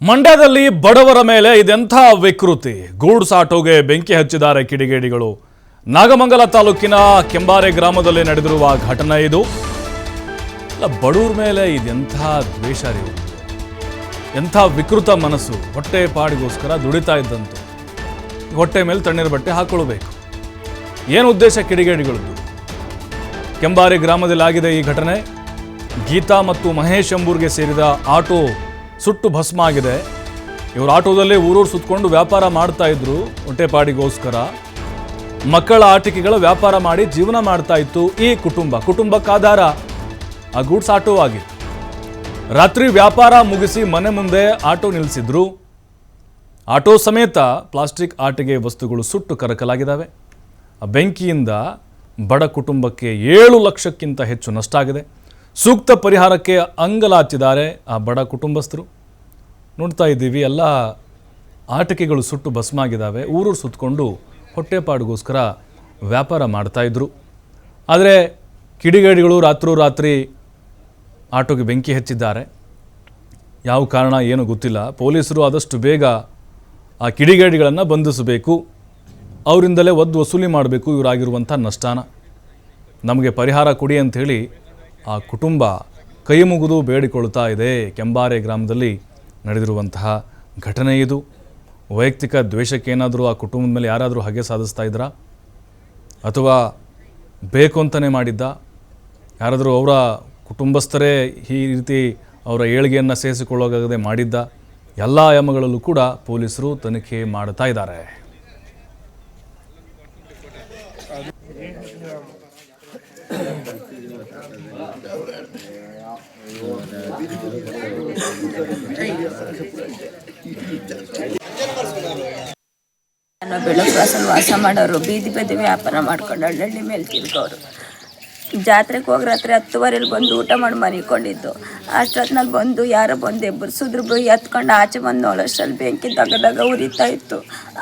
ಮಂಡ್ಯದಲ್ಲಿ ಬಡವರ ಮೇಲೆ ಇದೆಂಥ ವಿಕೃತಿ. ಗೂಡ್ಸ್ ಆಟೋಗೆ ಬೆಂಕಿ ಹಚ್ಚಿದ್ದಾರೆ ಕಿಡಿಗೇಡಿಗಳು. ನಾಗಮಂಗಲ ತಾಲೂಕಿನ ಕೆಂಬಾರೆ ಗ್ರಾಮದಲ್ಲಿ ನಡೆದಿರುವ ಘಟನೆ ಇದು. ಬಡವರ ಮೇಲೆ ಇದೆಂಥ ದ್ವೇಷ ರೀ, ಎಂಥ ವಿಕೃತ ಮನಸ್ಸು. ಹೊಟ್ಟೆ ಪಾಡಿಗೋಸ್ಕರ ದುಡಿತಾ ಇದ್ದಂತು ಹೊಟ್ಟೆ ಮೇಲೆ ತಣ್ಣೀರು ಬಟ್ಟೆ ಹಾಕೊಳ್ಳಬೇಕು. ಏನು ಉದ್ದೇಶ ಕಿಡಿಗೇಡಿಗಳದ್ದು? ಕೆಂಬಾರೆ ಗ್ರಾಮದಲ್ಲಿ ಆಗಿದೆ ಈ ಘಟನೆ. ಗೀತಾ ಮತ್ತು ಮಹೇಶ್ ಎಂಬೂರ್ಗೆ ಸೇರಿದ ಆಟೋ ಸುಟ್ಟು ಭಸ್ಮ ಆಗಿದೆ. ಇವರು ಆಟೋದಲ್ಲೇ ಊರೂರು ಸುತ್ತಕೊಂಡು ವ್ಯಾಪಾರ ಮಾಡ್ತಾ ಇದ್ರು. ಹೊಟ್ಟೆಪಾಡಿಗೋಸ್ಕರ ಮಕ್ಕಳ ಆಟಿಕೆಗಳ ವ್ಯಾಪಾರ ಮಾಡಿ ಜೀವನ ಮಾಡ್ತಾ ಇತ್ತು ಈ ಕುಟುಂಬಕ್ಕಾಧಾರ ಆ ಗೂಡ್ಸ್ ಆಟೋ ಆಗಿತ್ತು. ರಾತ್ರಿ ವ್ಯಾಪಾರ ಮುಗಿಸಿ ಮನೆ ಮುಂದೆ ಆಟೋ ನಿಲ್ಲಿಸಿದ್ರು. ಆಟೋ ಸಮೇತ ಪ್ಲಾಸ್ಟಿಕ್ ಆಟಿಕೆ ವಸ್ತುಗಳು ಸುಟ್ಟು ಕರಕಲಾಗಿದ್ದಾವೆ. ಆ ಬೆಂಕಿಯಿಂದ ಬಡ ಕುಟುಂಬಕ್ಕೆ 7 ಲಕ್ಷಕ್ಕಿಂತ ಹೆಚ್ಚು ನಷ್ಟ ಆಗಿದೆ. ಸೂಕ್ತ ಪರಿಹಾರಕ್ಕೆ ಅಂಗಲಾಚಿದ್ದಾರೆ ಆ ಬಡ ಕುಟುಂಬಸ್ಥರು. ನೋಡ್ತಾ ಇದ್ದೀವಿ, ಎಲ್ಲ ಆಟಿಕೆಗಳು ಸುಟ್ಟು ಭಸ್ಮ ಆಗಿದ್ದಾವೆ. ಊರೂರು ಸುತ್ತಕೊಂಡು ಹೊಟ್ಟೆಪಾಡಿಗೋಸ್ಕರ ವ್ಯಾಪಾರ ಮಾಡ್ತಾಯಿದ್ರು. ಆದರೆ ಕಿಡಿಗೇಡಿಗಳು ರಾತ್ರಿ ಆಟೋಗೆ ಬೆಂಕಿ ಹಚ್ಚಿದ್ದಾರೆ. ಯಾವ ಕಾರಣ ಏನು ಗೊತ್ತಿಲ್ಲ. ಪೊಲೀಸರು ಆದಷ್ಟು ಬೇಗ ಆ ಕಿಡಿಗೇಡಿಗಳನ್ನು ಬಂಧಿಸಬೇಕು. ಅವರಿಂದಲೇ ವಸೂಲಿ ಮಾಡಬೇಕು ಇವರಾಗಿರುವಂಥ ನಷ್ಟನ. ನಮಗೆ ಪರಿಹಾರ ಕೊಡಿ ಅಂಥೇಳಿ ಆ ಕುಟುಂಬ ಕೈ ಮುಗಿದು ಬೇಡಿಕೊಳ್ತಾ ಇದೆ. ಕೆಂಬಾರೆ ಗ್ರಾಮದಲ್ಲಿ ನಡೆದಿರುವಂತಹ ಘಟನೆ ಇದು. ವೈಯಕ್ತಿಕ ದ್ವೇಷಕ್ಕೇನಾದರೂ ಆ ಕುಟುಂಬದ ಮೇಲೆ ಯಾರಾದರೂ ಹಾಗೆ ಸಾಧಿಸ್ತಾ ಇದ್ರಾ, ಅಥವಾ ಬೇಕು ಅಂತಲೇ ಮಾಡಿದ್ದ? ಯಾರಾದರೂ ಅವರ ಕುಟುಂಬಸ್ಥರೇ ಈ ರೀತಿ ಅವರ ಏಳಿಗೆಯನ್ನು ಸೇರಿಸಿಕೊಳ್ಳೋಕಾಗದೆ ಮಾಡಿದ್ದ? ಎಲ್ಲ ಆಯಾಮಗಳಲ್ಲೂ ಕೂಡ ಪೊಲೀಸರು ತನಿಖೆ ಮಾಡ್ತಾ ಇದ್ದಾರೆ. ನಾನು ಬೆಳಗ್ಗೆ ಕ್ರಾಸಲ್ಲಿ ವಾಸ ಮಾಡೋರು, ಬೀದಿ ವ್ಯಾಪಾರ ಮಾಡ್ಕೊಂಡು ಹಳ್ಳಿ ಮೇಲೆ ತಿರ್ಗೋರು. ಜಾತ್ರೆಗೆ ಹೋಗಿ ರಾತ್ರಿ 10:15 ಬಂದು ಊಟ ಮಾಡಿ ಮನಿಕೊಂಡಿದ್ದು. ಅಷ್ಟೊತ್ತಿನಲ್ಲಿ ಬಂದು ಯಾರೋ ಬಂದು ಎಬ್ಬರಿಸಿದ್ರು. ಎತ್ಕೊಂಡು ಆಚೆ ಬಂದು ನೋಡೋಷ್ಟರಲ್ಲಿ ಬೆಂಕಿ ದಗ ಉರಿತಾ ಇತ್ತು.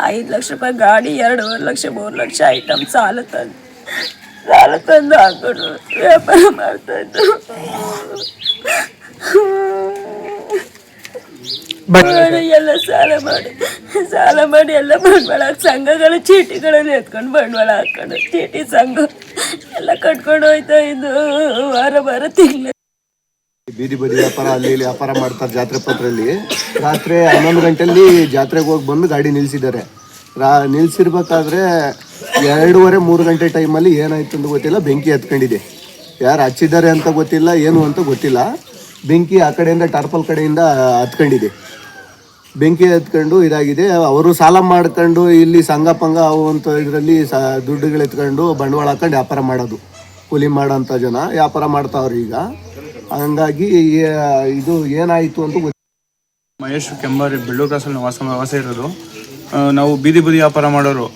5 ಲಕ್ಷ ರೂಪಾಯಿ ಗಾಡಿ, 2.5 ಲಕ್ಷ 3 ಲಕ್ಷ ಐಟಮ್ ಸಾಲ ತಂದು ಹಾಕೊಂಡು ವ್ಯಾಪಾರ ಮಾಡ್ತಾಯಿದ್ದು. ಎಲ್ಲ ಸಾಲ ಮಾಡಿ ಎಲ್ಲ ಬಂಡವಾಳ ಸಂಘಗಳ ಚೀಟಿಗಳಲ್ಲಿ ಎತ್ಕೊಂಡು ಬಂಡವಾಳ ಹಾಕೊಂಡು ಚೀಟಿ ಸಂಘ ಎಲ್ಲ ಕಟ್ಕೊಂಡು ಹೋಯ್ತಾ ಇದ್ದು. ವಾರ ತಿಂಗಳು ಬೀದಿ ವ್ಯಾಪಾರ ಅಲ್ಲಿ ವ್ಯಾಪಾರ ಮಾಡ್ತಾರೆ. ಜಾತ್ರೆ ಪತ್ರದಲ್ಲಿ ರಾತ್ರಿ 11 ಗಂಟೆಯಲ್ಲಿ ಜಾತ್ರೆಗೆ ಹೋಗಿ ಬಂದು ಗಾಡಿ ನಿಲ್ಸಿದ್ದಾರೆ. ನಿಲ್ಸಿರ್ಬೇಕಾದ್ರೆ 2:30-3 ಗಂಟೆ ಟೈಮಲ್ಲಿ ಏನಾಯ್ತು ಅಂತ ಗೊತ್ತಿಲ್ಲ, ಬೆಂಕಿ ಹತ್ಕೊಂಡಿದೆ. ಯಾರು ಹಚ್ಚಿದ್ದಾರೆ ಅಂತ ಗೊತ್ತಿಲ್ಲ, ಏನು ಅಂತ ಗೊತ್ತಿಲ್ಲ. ಬೆಂಕಿ ಆ ಕಡೆಯಿಂದ ಟಾರ್ಪಲ್ ಕಡೆಯಿಂದ ಹತ್ಕೊಂಡಿದೆ. ಬೆಂಕಿ ಹತ್ಕೊಂಡು ಇದಾಗಿದೆ. ಅವರು ಸಾಲ ಮಾಡ್ಕೊಂಡು ಇಲ್ಲಿ ಸಂಘ ಪಂಗ ಅವು ಅಂತ ಇದರಲ್ಲಿ ದುಡ್ಡುಗಳು ಎತ್ಕೊಂಡು ಬಂಡವಾಳ ಹಾಕೊಂಡು ವ್ಯಾಪಾರ ಮಾಡೋದು. ಕೂಲಿ ಮಾಡೋಂಥ ಜನ ವ್ಯಾಪಾರ ಮಾಡ್ತಾವ್ರು ಈಗ. ಹಂಗಾಗಿ ಇದು ಏನಾಯಿತು ಅಂತ ಮಹೇಶ್ ಕೆಂಬಾರಿ ಬೆಳ್ಳೂರು ಕ್ರಾಸಲ್ಲಿ ವಾಸ ಇರೋದು. ನಾವು ಬೀದಿ ವ್ಯಾಪಾರ ಮಾಡೋರು.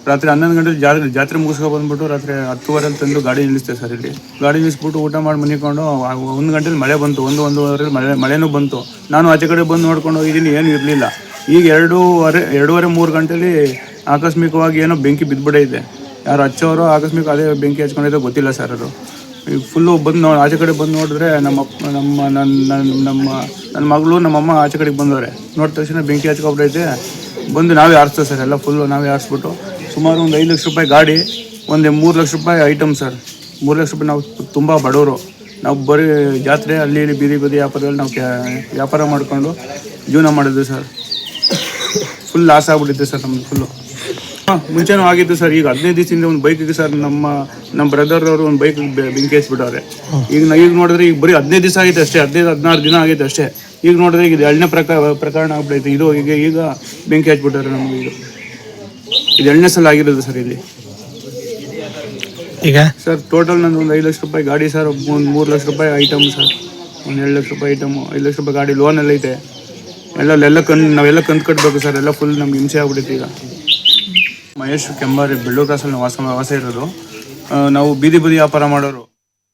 ರಾತ್ರಿ 11 ಗಂಟೆ ಜಾತ್ರೆ ಮುಗಿಸ್ಕೊ ಬಂದ್ಬಿಟ್ಟು ರಾತ್ರಿ 10:15 ತಂದು ಗಾಡಿ ನಿಲ್ಲಿಸ್ತೇವೆ ಸರ್. ಇಲ್ಲಿ ಗಾಡಿ ನಿಲ್ಲಿಸ್ಬಿಟ್ಟು ಊಟ ಮಾಡಿ ಮನಿಕೊಂಡು 1 ಗಂಟೆಲಿ ಮಳೆ ಬಂತು. 1-1:15 ಮಳೆನೂ ಬಂತು. ನಾನು ಆಚೆ ಕಡೆ ಬಂದು ನೋಡ್ಕೊಂಡು ಹೋಗಿದ್ದೀನಿ, ಏನು ಇರಲಿಲ್ಲ. ಈಗ 2:30-3 ಗಂಟೆಲಿ ಆಕಸ್ಮಿಕವಾಗಿ ಏನೋ ಬೆಂಕಿ ಬಿದ್ದುಬಿಟ್ಟೈತೆ. ಯಾರು ಹಚ್ಚೋರು ಆಕಸ್ಮಿಕ ಅದೇ ಬೆಂಕಿ ಹಚ್ಕೊಂಡಿದ್ದೆ ಗೊತ್ತಿಲ್ಲ ಸರ್. ಅದು ಈಗ ಫುಲ್ಲು ಬಂದು ಆಚೆ ಕಡೆ ಬಂದು ನೋಡಿದ್ರೆ ನನ್ನ ಮಗಳು ನಮ್ಮಮ್ಮ ಆಚೆ ಕಡೆಗೆ ಬಂದವ್ರೆ. ನೋಡಿದ ತಕ್ಷಣ ಬೆಂಕಿ ಹಚ್ಕೊಬಿಟ್ಟೈತೆ. ಬಂದು ನಾವೇ ಆರಿಸ್ತೇವೆ ಸರ್. ಎಲ್ಲ ಫುಲ್ಲು ನಾವೇ ಆರಿಸ್ಬಿಟ್ಟು ಸುಮಾರು ಒಂದು 5 ಲಕ್ಷ ರೂಪಾಯಿ ಗಾಡಿ, 3 ಲಕ್ಷ ರೂಪಾಯಿ ಐಟಮ್ ಸರ್. 3 ಲಕ್ಷ ರೂಪಾಯಿ. ನಾವು ತುಂಬ ಬಡವರು. ನಾವು ಬರೀ ಜಾತ್ರೆ ಅಲ್ಲಿ ಬೀದಿ ವ್ಯಾಪಾರದಲ್ಲಿ ನಾವು ವ್ಯಾಪಾರ ಮಾಡಿಕೊಂಡು ಜೀವನ ಮಾಡಿದ್ವಿ ಸರ್. ಫುಲ್ ಲಾಸ್ ಆಗಿಬಿಟ್ಟಿದ್ದೆ ಸರ್ ನಮ್ಗೆ ಫುಲ್ಲು. ಮುಂಚೆನೂ ಆಗಿತ್ತು ಸರ್. ಈಗ 15 ದಿವಸದಿಂದ ಒಂದು ಬೈಕಿಗೆ ಸರ್ ನಮ್ಮ ಬ್ರದರ್ ಅವರು ಒಂದು ಬೈಕ್ ಬೆಂಕಿ ಹಚ್ಬಿಟ್ಟವ್ರೆ. ಈಗ ನೋಡಿದ್ರೆ ಈಗ ಬರೀ 15 ದಿವಸ ಆಗೈತೆ ಅಷ್ಟೇ, 15-16 ದಿನ ಆಗೈತೆ ಅಷ್ಟೇ. ಈಗ ನೋಡಿದ್ರೆ ಈಗ 2ನೇ ಪ್ರಕರಣ ಆಗ್ಬಿಟ್ಟೈತೆ. ಈಗ ಬೆಂಕಿ ಹಚ್ಬಿಟ್ಟವ್ರೆ ನಮಗೆ. ಇದು 2ನೇ ಸಲ ಆಗಿರೋದು ಸರ್ ಇಲ್ಲಿ. ಈಗ ಸರ್ ಟೋಟಲ್ ನಂದು ಒಂದು 5 ಲಕ್ಷ ರೂಪಾಯಿ ಗಾಡಿ ಸರ್, ಒಂದು 3 ಲಕ್ಷ ರೂಪಾಯಿ ಐಟಮ್ ಸರ್, ಒಂದು 2 ಲಕ್ಷ ರೂಪಾಯಿ ಐಟಮು, 5 ಲಕ್ಷ ರೂಪಾಯಿ ಗಾಡಿ ಲೋನೆಲ್ಲ ಐತೆ. ನಾವೆಲ್ಲ ಕಂತು ಕಟ್ಟಬೇಕು ಸರ್. ಎಲ್ಲ ಫುಲ್ ನಮ್ಗೆ ಹಿಂಸೆ ಆಗ್ಬಿಟ್ಟೈತೆ ಈಗ. ಮಹೇಶ್ ಕೆಂಬಾರಿ ಬೆಳ್ಳೂರು ಕ್ರಾಸಲ್ಲಿ ವಾಸ ಇರೋದು. ನಾವು ಬೀದಿ ವ್ಯಾಪಾರ ಮಾಡೋರು.